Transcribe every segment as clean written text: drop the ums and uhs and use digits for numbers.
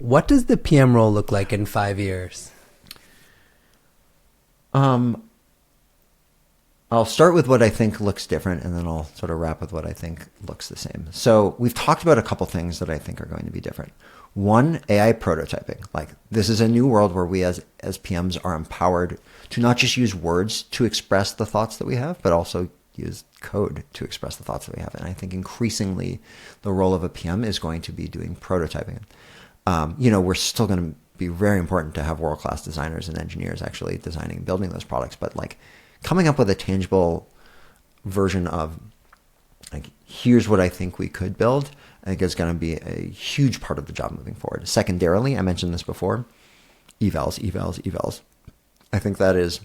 What does the PM role look like in 5 years? Um, I'll start with what I think looks different, and then I'll sort of wrap with what I think looks the same. So we've talked about a couple things that I think are going to be different. One, AI prototyping. Like, this is a new world where we as PMs are empowered to not just use words to express the thoughts that we have, but also use code to express the thoughts that we have. And I think increasingly the role of a PM is going to be doing prototyping. We're still going to be very important to have world-class designers and engineers actually designing and building those products, but like coming up with a tangible version of like, here's what I think we could build, I think is going to be a huge part of the job moving forward. Secondarily, I mentioned this before, evals. I think that is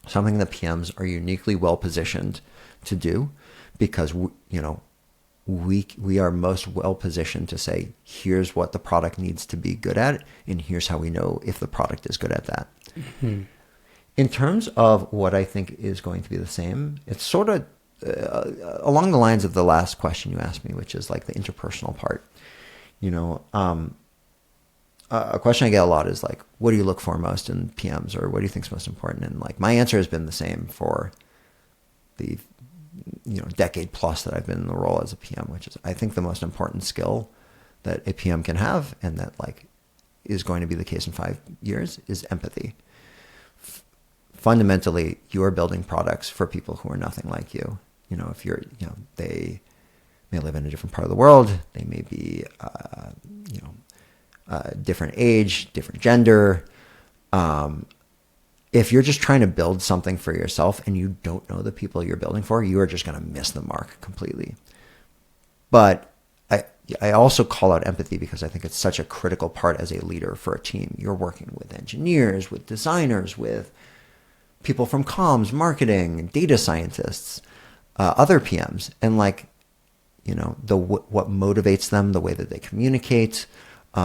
something that PMs are uniquely well positioned to do because, we are most well positioned to say, here's what the product needs to be good at, and here's how we know if the product is good at that. Mm-hmm. In terms of what I think is going to be the same, it's sort of along the lines of the last question you asked me, which is like the interpersonal part. A question I get a lot is like, what do you look for most in PMs, or what do you think is most important? And like, my answer has been the same for the decade plus that I've been in the role as a PM, which is I think the most important skill that a PM can have, and that like is going to be the case in 5 years, is empathy. Fundamentally, you are building products for people who are nothing like you. If you're, they may live in a different part of the world. They may be, different age, different gender. If you're just trying to build something for yourself and you don't know the people you're building for, you are just going to miss the mark completely. But I also call out empathy because I think it's such a critical part as a leader for a team. You're working with engineers, with designers, with people from comms, marketing, data scientists, other PMs, and like, what motivates them, the way that they communicate. It's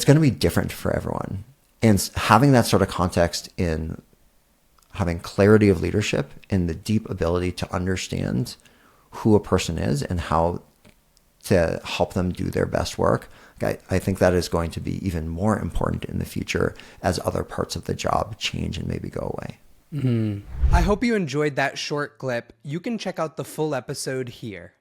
going to be different for everyone. And having that sort of context in having clarity of leadership and the deep ability to understand who a person is and how to help them do their best work, I think that is going to be even more important in the future as other parts of the job change and maybe go away. I hope you enjoyed that short clip. You can check out the full episode here.